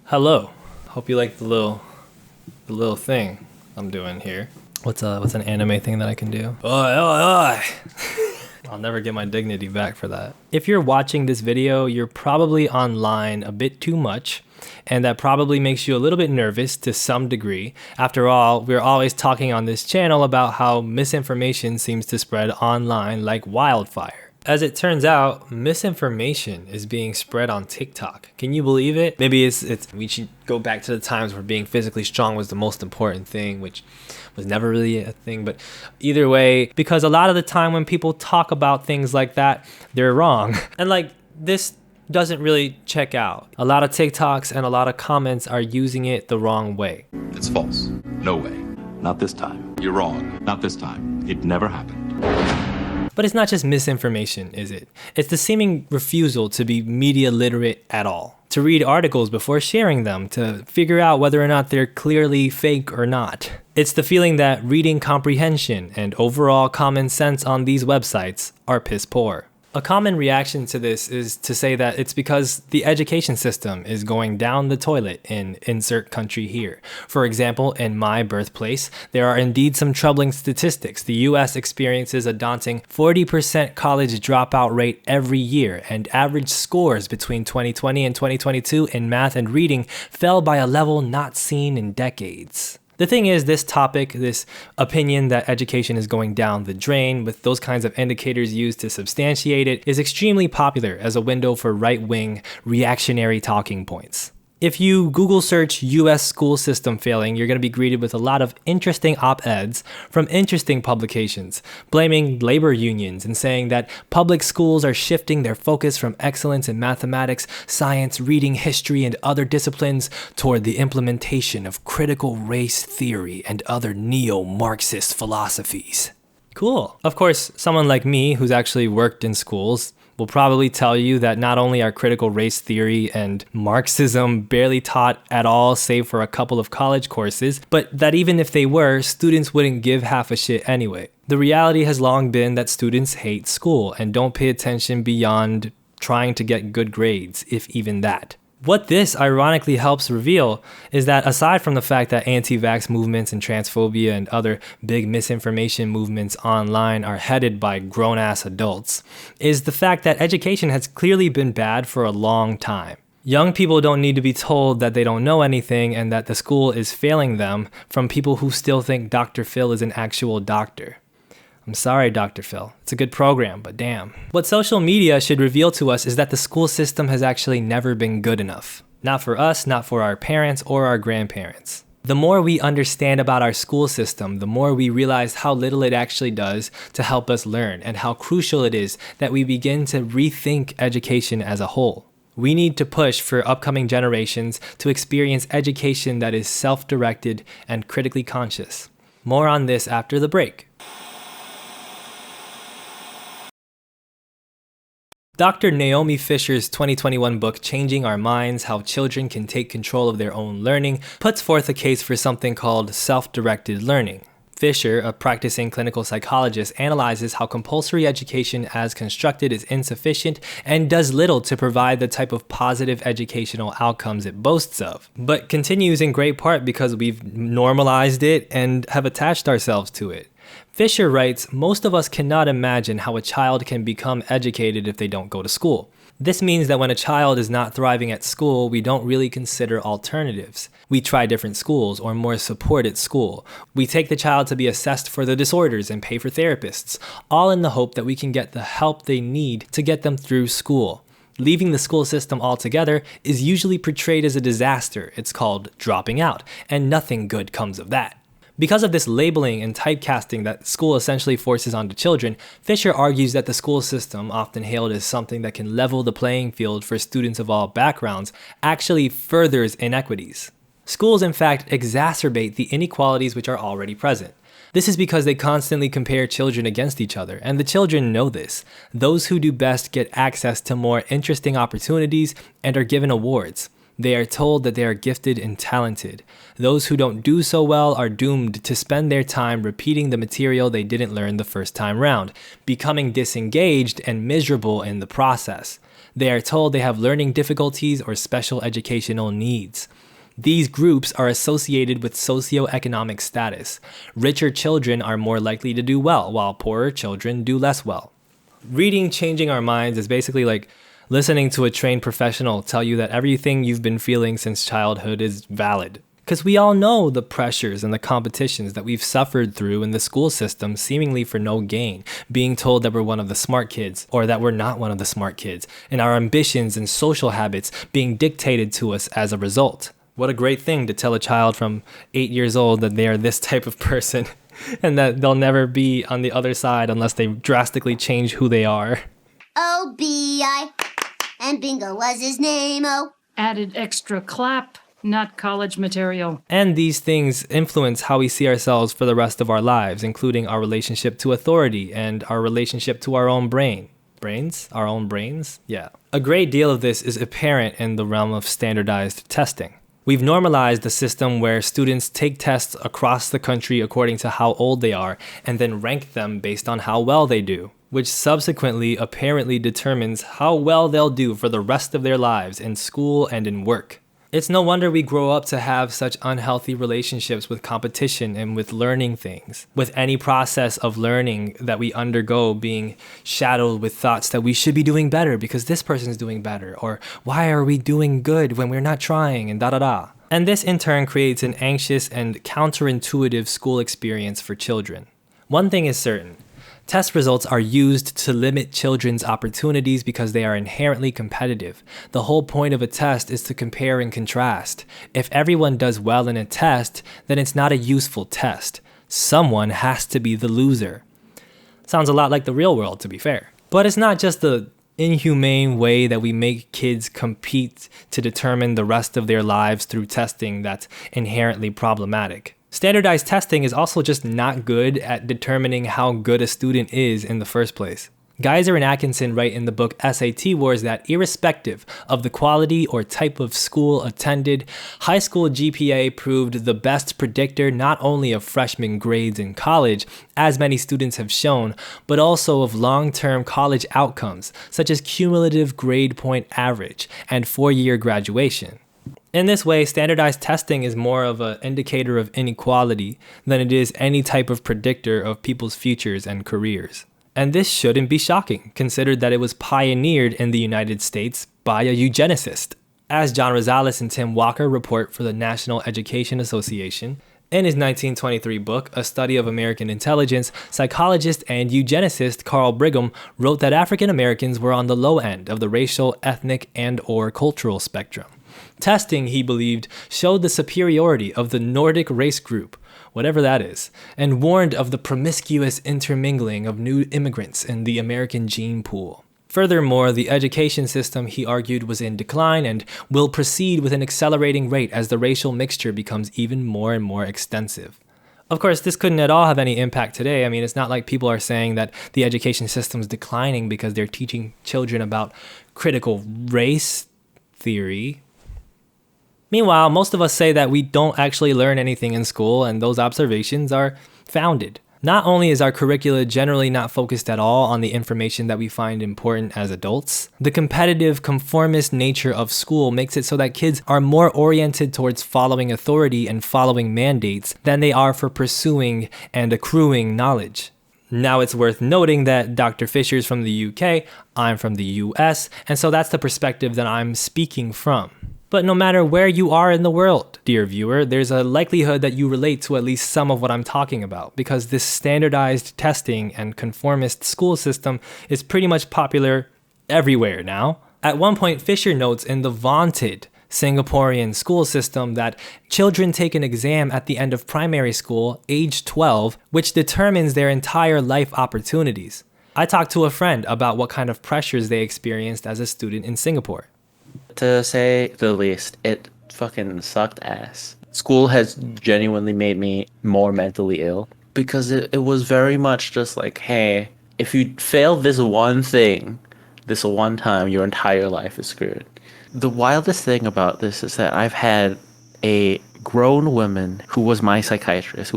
Hello. Hope you like the little thing I'm doing here. What's an anime thing that I can do? Oi, oi, oi. I'll never get my dignity back for that. If you're watching this video, you're probably online a bit too much, and that probably makes you a little bit nervous to some degree. After all, we're always talking on this channel about how misinformation seems to spread online like wildfire. As it turns out, misinformation is being spread on TikTok. Can you believe it? Maybe we should go back to the times where being physically strong was the most important thing, which was never really a thing. But either way, because a lot of the time when people talk about things like that, they're wrong. And this doesn't really check out. A lot of TikToks and a lot of comments are using it the wrong way. It's false. No way. Not this time. You're wrong. Not this time. It never happened. But it's not just misinformation, is it? It's the seeming refusal to be media literate at all, to read articles before sharing them, to figure out whether or not they're clearly fake or not. It's the feeling that reading comprehension and overall common sense on these websites are piss poor. A common reaction to this is to say that it's because the education system is going down the toilet in insert country here. For example, in my birthplace, there are indeed some troubling statistics. The US experiences a daunting 40% college dropout rate every year, and average scores between 2020 and 2022 in math and reading fell by a level not seen in decades. The thing is, this topic, this opinion that education is going down the drain with those kinds of indicators used to substantiate it, is extremely popular as a window for right-wing reactionary talking points. If you Google search US school system failing, you're going to be greeted with a lot of interesting op-eds from interesting publications, blaming labor unions and saying that public schools are shifting their focus from excellence in mathematics, science, reading, history, and other disciplines toward the implementation of critical race theory and other neo-Marxist philosophies. Cool. Of course, someone like me who's actually worked in schools will probably tell you that not only are critical race theory and Marxism barely taught at all save for a couple of college courses, but that even if they were, students wouldn't give half a shit anyway. The reality has long been that students hate school and don't pay attention beyond trying to get good grades, if even that. What this ironically helps reveal is that aside from the fact that anti-vax movements and transphobia and other big misinformation movements online are headed by grown-ass adults, is the fact that education has clearly been bad for a long time. Young people don't need to be told that they don't know anything and that the school is failing them from people who still think Dr. Phil is an actual doctor. I'm sorry, Dr. Phil. It's a good program, but damn. What social media should reveal to us is that the school system has actually never been good enough. Not for us, not for our parents or our grandparents. The more we understand about our school system, the more we realize how little it actually does to help us learn and how crucial it is that we begin to rethink education as a whole. We need to push for upcoming generations to experience education that is self-directed and critically conscious. More on this after the break. Dr. Naomi Fisher's 2021 book, Changing Our Minds: How Children Can Take Control of Their Own Learning, puts forth a case for something called self-directed learning. Fisher, a practicing clinical psychologist, analyzes how compulsory education as constructed is insufficient and does little to provide the type of positive educational outcomes it boasts of, but continues in great part because we've normalized it and have attached ourselves to it. Fisher writes, most of us cannot imagine how a child can become educated if they don't go to school. This means that when a child is not thriving at school, we don't really consider alternatives. We try different schools or more support at school. We take the child to be assessed for the disorders and pay for therapists, all in the hope that we can get the help they need to get them through school. Leaving the school system altogether is usually portrayed as a disaster. It's called dropping out, and nothing good comes of that. Because of this labeling and typecasting that school essentially forces onto children, Fisher argues that the school system, often hailed as something that can level the playing field for students of all backgrounds, actually furthers inequities. Schools, in fact, exacerbate the inequalities which are already present. This is because they constantly compare children against each other, and the children know this. Those who do best get access to more interesting opportunities and are given awards. They are told that they are gifted and talented. Those who don't do so well are doomed to spend their time repeating the material they didn't learn the first time round, becoming disengaged and miserable in the process. They are told they have learning difficulties or special educational needs. These groups are associated with socioeconomic status. Richer children are more likely to do well, while poorer children do less well. Reading Changing Our Minds is basically like listening to a trained professional tell you that everything you've been feeling since childhood is valid. Because we all know the pressures and the competitions that we've suffered through in the school system seemingly for no gain, being told that we're one of the smart kids or that we're not one of the smart kids, and our ambitions and social habits being dictated to us as a result. What a great thing to tell a child from 8 years old that they are this type of person and that they'll never be on the other side unless they drastically change who they are. O-B-I, and Bingo was his name, oh. Added extra clap. Not college material. And these things influence how we see ourselves for the rest of our lives, including our relationship to authority and our relationship to our own brain. Brains? Our own brains? Yeah. A great deal of this is apparent in the realm of standardized testing. We've normalized the system where students take tests across the country according to how old they are and then rank them based on how well they do, which subsequently apparently determines how well they'll do for the rest of their lives in school and in work. It's no wonder we grow up to have such unhealthy relationships with competition and with learning things, with any process of learning that we undergo being shadowed with thoughts that we should be doing better because this person's doing better, or why are we doing good when we're not trying, and da-da-da. And this in turn creates an anxious and counterintuitive school experience for children. One thing is certain. Test results are used to limit children's opportunities because they are inherently competitive. The whole point of a test is to compare and contrast. If everyone does well in a test, then it's not a useful test. Someone has to be the loser. Sounds a lot like the real world, to be fair. But it's not just the inhumane way that we make kids compete to determine the rest of their lives through testing that's inherently problematic. Standardized testing is also just not good at determining how good a student is in the first place. Geiser and Atkinson write in the book SAT Wars that irrespective of the quality or type of school attended, high school GPA proved the best predictor not only of freshman grades in college, as many students have shown, but also of long-term college outcomes, such as cumulative grade point average and 4-year graduation. In this way, standardized testing is more of an indicator of inequality than it is any type of predictor of people's futures and careers. And this shouldn't be shocking, considered that it was pioneered in the United States by a eugenicist. As John Rosales and Tim Walker report for the National Education Association, in his 1923 book, A Study of American Intelligence, psychologist and eugenicist Carl Brigham wrote that African Americans were on the low end of the racial, ethnic, and/or cultural spectrum. Testing, he believed, showed the superiority of the Nordic race group, whatever that is, and warned of the promiscuous intermingling of new immigrants in the American gene pool. Furthermore, the education system, he argued, was in decline and will proceed with an accelerating rate as the racial mixture becomes even more and more extensive. Of course, this couldn't at all have any impact today. I mean, it's not like people are saying that the education system's declining because they're teaching children about critical race theory. Meanwhile, most of us say that we don't actually learn anything in school, and those observations are founded. Not only is our curricula generally not focused at all on the information that we find important as adults, the competitive, conformist nature of school makes it so that kids are more oriented towards following authority and following mandates than they are for pursuing and accruing knowledge. Now it's worth noting that Dr. Fisher's from the UK, I'm from the US, and so that's the perspective that I'm speaking from. But no matter where you are in the world, dear viewer, there's a likelihood that you relate to at least some of what I'm talking about, because this standardized testing and conformist school system is pretty much popular everywhere now. At one point, Fisher notes in the vaunted Singaporean school system that children take an exam at the end of primary school, age 12, which determines their entire life opportunities. I talked to a friend about what kind of pressures they experienced as a student in Singapore. To say the least, it fucking sucked ass. School has genuinely made me more mentally ill because it was very much just like, hey, if you fail this one thing, this one time, your entire life is screwed. The wildest thing about this is that I've had a grown woman who is my psychiatrist,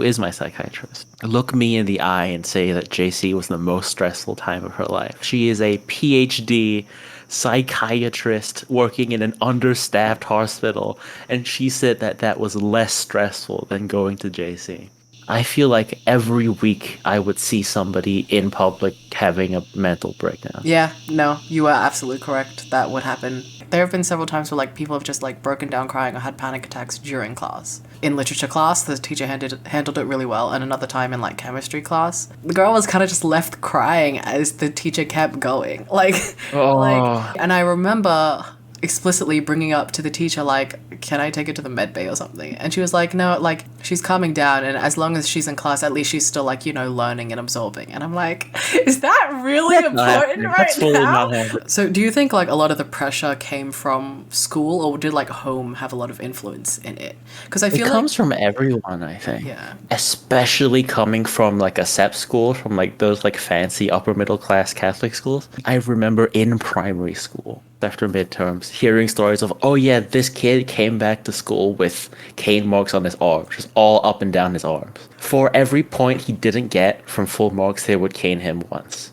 look me in the eye and say that JC was the most stressful time of her life. She is a PhD psychiatrist working in an understaffed hospital, and she said that that was less stressful than going to JC. I feel like every week I would see somebody in public having a mental breakdown. Yeah, no, you are absolutely correct. That would happen. There have been several times where like people have just like broken down crying or had panic attacks during class. In literature class, the teacher handled it really well, and another time in like chemistry class, the girl was kind of just left crying as the teacher kept going. And I remember explicitly bringing up to the teacher, like, can I take her to the med bay or something? And she was like, no, like, she's calming down, and as long as she's in class, at least she's still, like, you know, learning and absorbing. And I'm like, is that really important right now? So do you think, like, a lot of the pressure came from school, or did, like, home have a lot of influence in it? Because I feel it comes from everyone, I think. Yeah. Especially coming from, like, a SEP school, from, like, those, like, fancy upper middle class Catholic schools. I remember in primary school, after midterms, hearing stories of, oh yeah, this kid came back to school with cane marks on his arms, just all up and down his arms. For every point he didn't get from full marks, they would cane him once.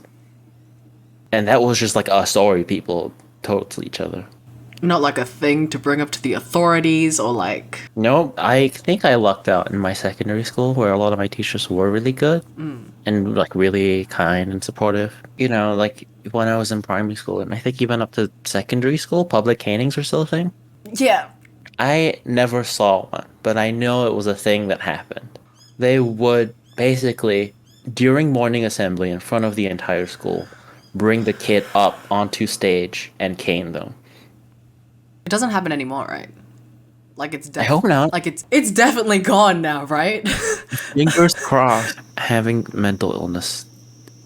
And that was just like a story people told to each other. Not like a thing to bring up to the authorities or like... No, I think I lucked out in my secondary school where a lot of my teachers were really good and like really kind and supportive. You know, like when I was in primary school and I think even up to secondary school, public canings were still a thing. Yeah. I never saw one, but I know it was a thing that happened. They would basically, during morning assembly in front of the entire school, bring the kid up onto stage and cane them. It doesn't happen anymore, right? Like it's I hope not. Like it's definitely gone now, right? Fingers crossed. Having mental illness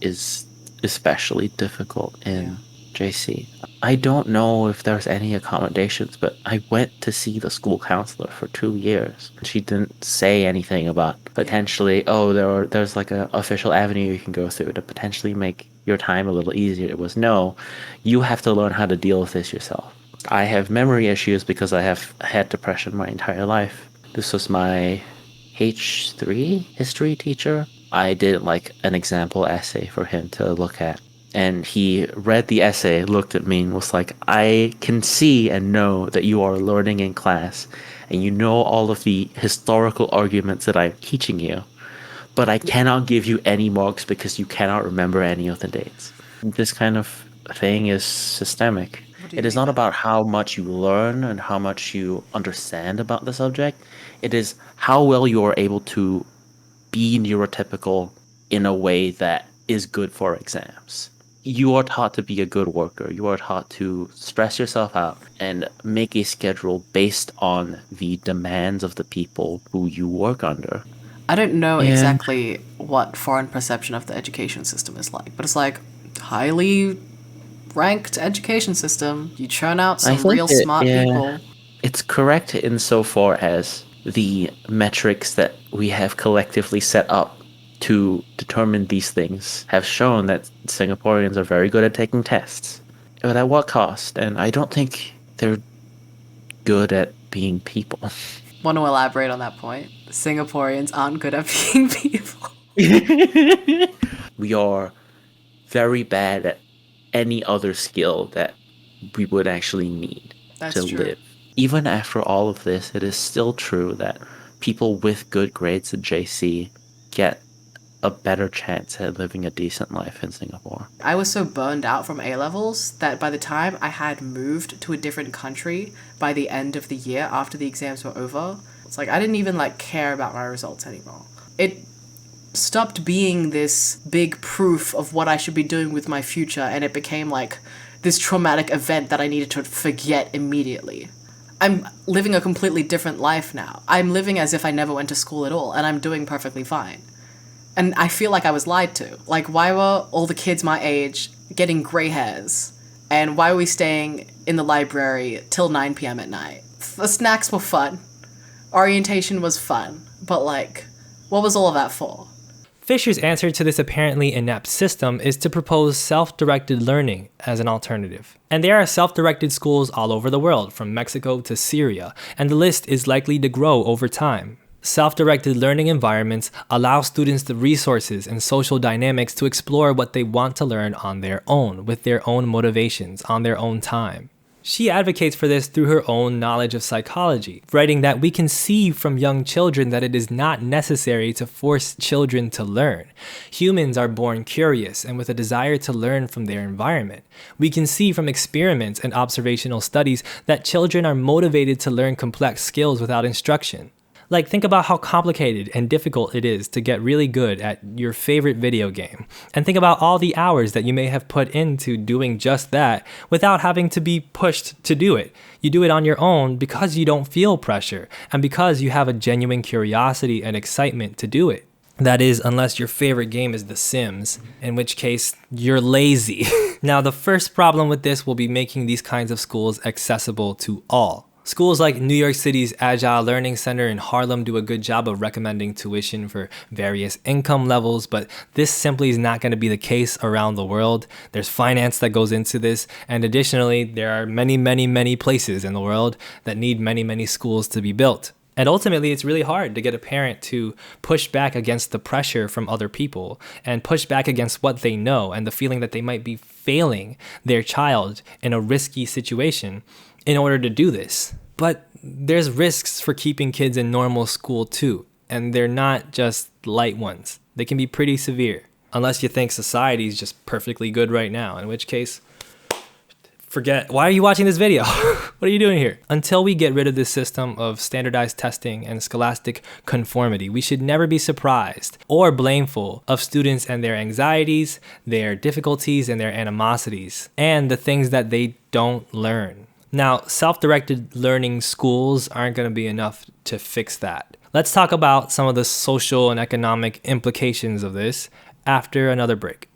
is especially difficult in JC. I don't know if there's any accommodations, but I went to see the school counselor for 2 years. She didn't say anything about potentially, there's like an official avenue you can go through to potentially make your time a little easier. It was no, you have to learn how to deal with this yourself. I have memory issues because I have had depression my entire life. This was my H3 history teacher. I did like an example essay for him to look at. And he read the essay, looked at me and was like, I can see and know that you are learning in class and you know all of the historical arguments that I'm teaching you, but I cannot give you any marks because you cannot remember any of the dates. This kind of thing is systemic. It is not about how much you learn and how much you understand about the subject. It is how well you are able to be neurotypical in a way that is good for exams. You are taught to be a good worker. You are taught to stress yourself out and make a schedule based on the demands of the people who you work under. I don't know exactly what foreign perception of the education system is like, but it's like highly ranked education system. You churn out some real smart people. It's correct insofar as the metrics that we have collectively set up to determine these things have shown that Singaporeans are very good at taking tests. But at what cost? And I don't think they're good at being people. Want to elaborate on that point? Singaporeans aren't good at being people. We are very bad at any other skill that we would actually need to live. Even after all of this, it is still true that people with good grades at JC get a better chance at living a decent life in Singapore. I was so burned out from A-levels that by the time I had moved to a different country by the end of the year after the exams were over, it's like I didn't even like care about my results anymore. It stopped being this big proof of what I should be doing with my future, and it became like this traumatic event that I needed to forget immediately. I'm living a completely different life now. I'm living as if I never went to school at all, and I'm doing perfectly fine. And I feel like I was lied to. Like, why were all the kids my age getting gray hairs? And why were we staying in the library till 9 p.m. at night? The snacks were fun. Orientation was fun. But like, what was all of that for? Fisher's answer to this apparently inept system is to propose self-directed learning as an alternative. And there are self-directed schools all over the world, from Mexico to Syria, and the list is likely to grow over time. Self-directed learning environments allow students the resources and social dynamics to explore what they want to learn on their own, with their own motivations, on their own time. She advocates for this through her own knowledge of psychology, writing that we can see from young children that it is not necessary to force children to learn. Humans are born curious and with a desire to learn from their environment. We can see from experiments and observational studies that children are motivated to learn complex skills without instruction. Like, think about how complicated and difficult it is to get really good at your favorite video game. And think about all the hours that you may have put into doing just that without having to be pushed to do it. You do it on your own because you don't feel pressure and because you have a genuine curiosity and excitement to do it. That is, unless your favorite game is The Sims, in which case you're lazy. Now, the first problem with this will be making these kinds of schools accessible to all. Schools like New York City's Agile Learning Center in Harlem do a good job of recommending tuition for various income levels, but this simply is not going to be the case around the world. There's finance that goes into this, and additionally, there are many places in the world that need many schools to be built. And ultimately, it's really hard to get a parent to push back against the pressure from other people and push back against what they know and the feeling that they might be failing their child in a risky situation in order to do this. But there's risks for keeping kids in normal school too, and they're not just light ones. They can be pretty severe, unless you think society is just perfectly good right now, in which case, forget. Why are you watching this video? What are you doing here? Until we get rid of this system of standardized testing and scholastic conformity, we should never be surprised or blameful of students and their anxieties, their difficulties, and their animosities, and the things that they don't learn. Now, self-directed learning schools aren't going to be enough to fix that. Let's talk about some of the social and economic implications of this after another break.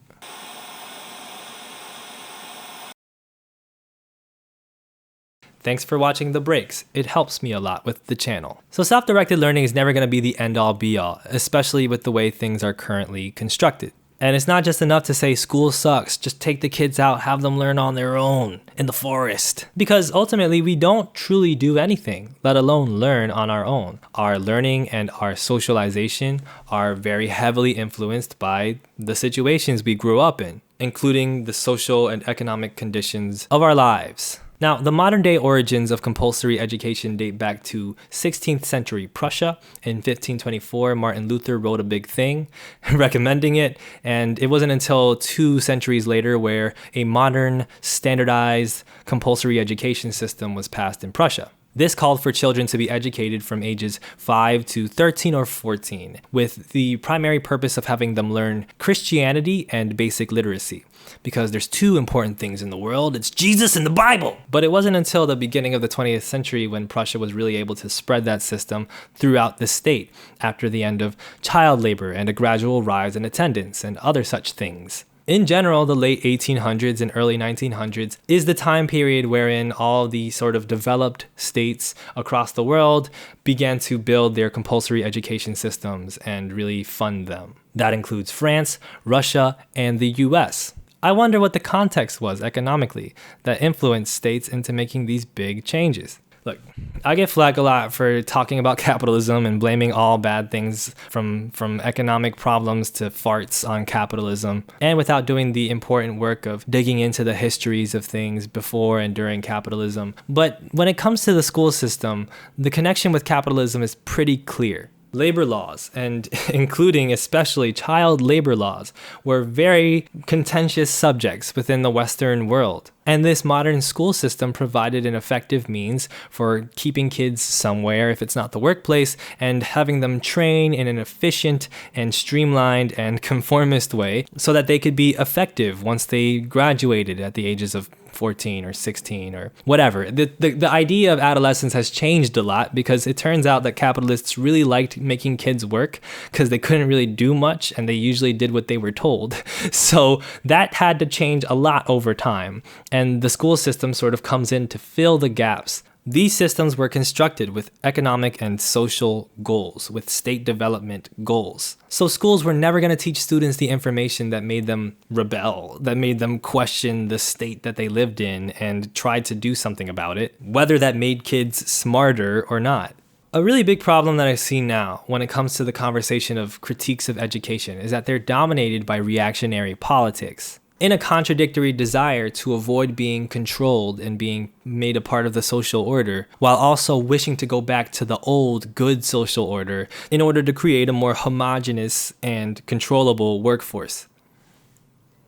Thanks for watching the breaks. It helps me a lot with the channel. So self-directed learning is never going to be the end-all be-all, especially with the way things are currently constructed. And it's not just enough to say school sucks, just take the kids out, have them learn on their own in the forest. Because ultimately we don't truly do anything, let alone learn on our own. Our learning and our socialization are very heavily influenced by the situations we grew up in, including the social and economic conditions of our lives. Now, the modern day origins of compulsory education date back to 16th century Prussia. In 1524, Martin Luther wrote a big thing recommending it, and it wasn't until 2 centuries later where a modern, standardized compulsory education system was passed in Prussia. This called for children to be educated from ages 5 to 13 or 14, with the primary purpose of having them learn Christianity and basic literacy. Because there's 2 important things in the world, it's Jesus and the Bible! But it wasn't until the beginning of the 20th century when Prussia was really able to spread that system throughout the state, after the end of child labor and a gradual rise in attendance and other such things. In general, the late 1800s and early 1900s is the time period wherein all the sort of developed states across the world began to build their compulsory education systems and really fund them. That includes France, Russia, and the US. I wonder what the context was economically that influenced states into making these big changes. Look, I get flack a lot for talking about capitalism and blaming all bad things from economic problems to farts on capitalism, and without doing the important work of digging into the histories of things before and during capitalism. But when it comes to the school system, the connection with capitalism is pretty clear. Labor laws, and including especially child labor laws, were very contentious subjects within the Western world. And this modern school system provided an effective means for keeping kids somewhere, if it's not the workplace, and having them train in an efficient and streamlined and conformist way so that they could be effective once they graduated at the ages of 14 or 16 or whatever. The idea of adolescence has changed a lot because it turns out that capitalists really liked making kids work because they couldn't really do much and they usually did what they were told. So that had to change a lot over time. And the school system sort of comes in to fill the gaps. These systems were constructed with economic and social goals, with state development goals. So schools were never going to teach students the information that made them rebel, that made them question the state that they lived in and tried to do something about it, whether that made kids smarter or not. A really big problem that I see now when it comes to the conversation of critiques of education is that they're dominated by reactionary politics. In a contradictory desire to avoid being controlled and being made a part of the social order, while also wishing to go back to the old good social order in order to create a more homogeneous and controllable workforce.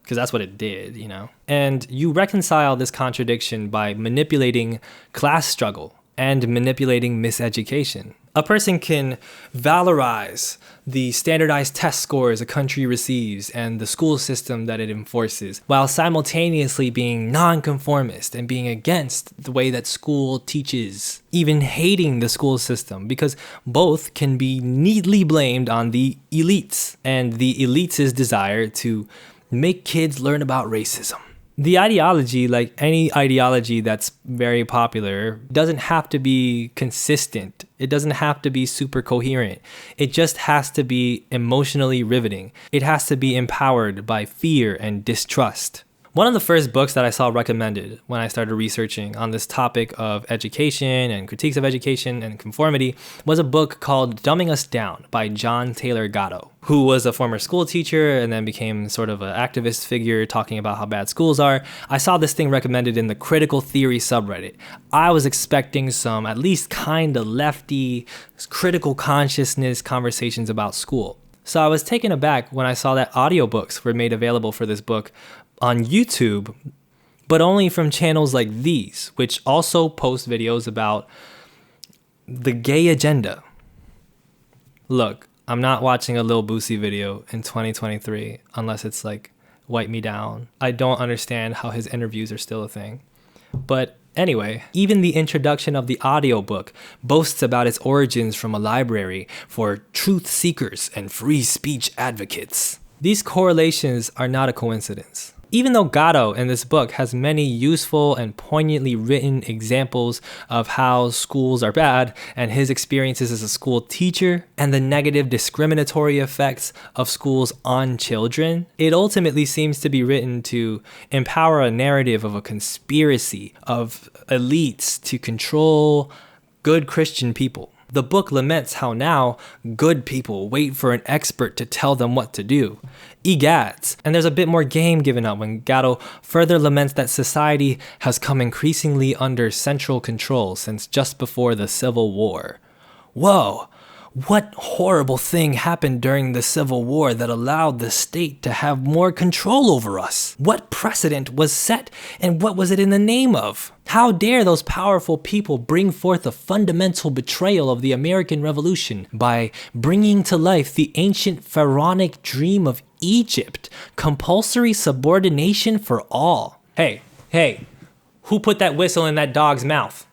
Because that's what it did, you know? And you reconcile this contradiction by manipulating class struggle and manipulating miseducation. A person can valorize the standardized test scores a country receives and the school system that it enforces, while simultaneously being nonconformist and being against the way that school teaches, even hating the school system, because both can be neatly blamed on the elites and the elites' desire to make kids learn about racism. The ideology, like any ideology that's very popular, doesn't have to be consistent. It doesn't have to be super coherent. It just has to be emotionally riveting. It has to be empowered by fear and distrust. One of the first books that I saw recommended when I started researching on this topic of education and critiques of education and conformity was a book called Dumbing Us Down by John Taylor Gatto, who was a former school teacher and then became sort of an activist figure talking about how bad schools are. I saw this thing recommended in the critical theory subreddit. I was expecting some at least kind of lefty, critical consciousness conversations about school. So I was taken aback when I saw that audiobooks were made available for this book on YouTube, but only from channels like these, which also post videos about the gay agenda. Look, I'm not watching a Lil Boosie video in 2023 unless it's like Wipe Me Down. I don't understand how his interviews are still a thing. But anyway, even the introduction of the audiobook boasts about its origins from a library for truth seekers and free speech advocates. These correlations are not a coincidence. Even though Gatto in this book has many useful and poignantly written examples of how schools are bad and his experiences as a school teacher and the negative discriminatory effects of schools on children, it ultimately seems to be written to empower a narrative of a conspiracy of elites to control good Christian people. The book laments how now good people wait for an expert to tell them what to do. Egads. And there's a bit more game given up when Gatto further laments that society has come increasingly under central control since just before the Civil War. Whoa! What horrible thing happened during the Civil War that allowed the state to have more control over us? What precedent was set and what was it in the name of? How dare those powerful people bring forth a fundamental betrayal of the American Revolution by bringing to life the ancient pharaonic dream of Egypt, compulsory subordination for all. Hey, who put that whistle in that dog's mouth?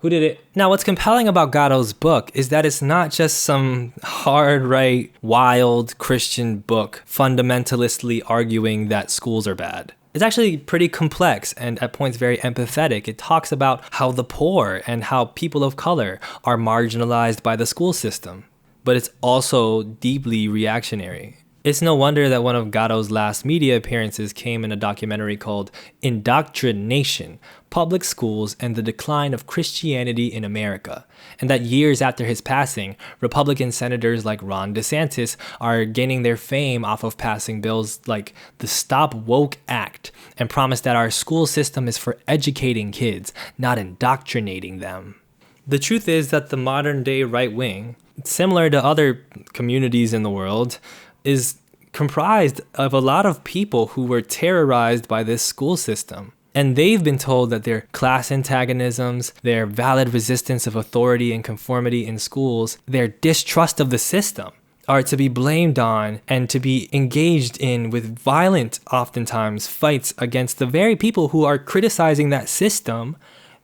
Who did it? Now, what's compelling about Gatto's book is that it's not just some hard right, wild Christian book fundamentalistly arguing that schools are bad. It's actually pretty complex and at points very empathetic. It talks about how the poor and how people of color are marginalized by the school system, but it's also deeply reactionary. It's no wonder that one of Gatto's last media appearances came in a documentary called Indoctrination: Public Schools and the Decline of Christianity in America, and that years after his passing, Republican senators like Ron DeSantis are gaining their fame off of passing bills like the Stop Woke Act and promise that our school system is for educating kids, not indoctrinating them. The truth is that the modern day right wing, similar to other communities in the world, is comprised of a lot of people who were terrorized by this school system. And they've been told that their class antagonisms, their valid resistance of authority and conformity in schools, their distrust of the system are to be blamed on and to be engaged in with violent, oftentimes, fights against the very people who are criticizing that system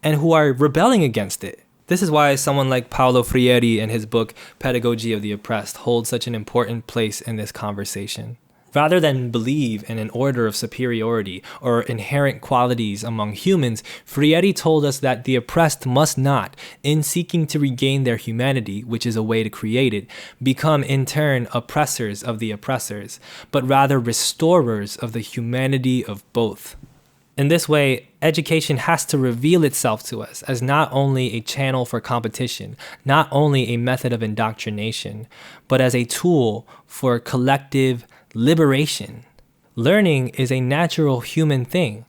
and who are rebelling against it. This is why someone like Paulo Freire in his book Pedagogy of the Oppressed holds such an important place in this conversation. Rather than believe in an order of superiority or inherent qualities among humans, Freire told us that the oppressed must not, in seeking to regain their humanity, which is a way to create it, become in turn oppressors of the oppressors, but rather restorers of the humanity of both. In this way, education has to reveal itself to us as not only a channel for competition, not only a method of indoctrination, but as a tool for collective liberation. Learning is a natural human thing,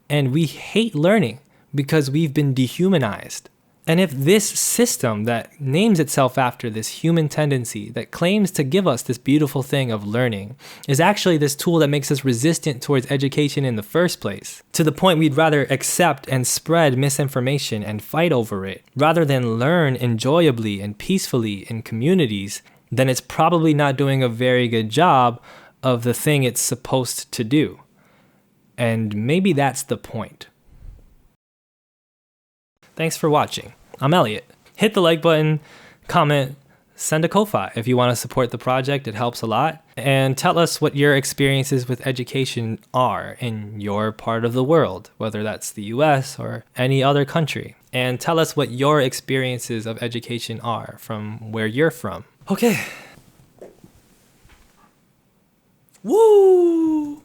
and we hate learning because we've been dehumanized. And if this system that names itself after this human tendency, that claims to give us this beautiful thing of learning, is actually this tool that makes us resistant towards education in the first place, to the point we'd rather accept and spread misinformation and fight over it, rather than learn enjoyably and peacefully in communities, then it's probably not doing a very good job of the thing it's supposed to do. And maybe that's the point. Thanks for watching. I'm Elliot. Hit the like button, comment, send a Ko-Fi if you want to support the project. It helps a lot. And tell us what your experiences with education are in your part of the world, whether that's the US or any other country. And tell us what your experiences of education are from where you're from. Okay. Woo!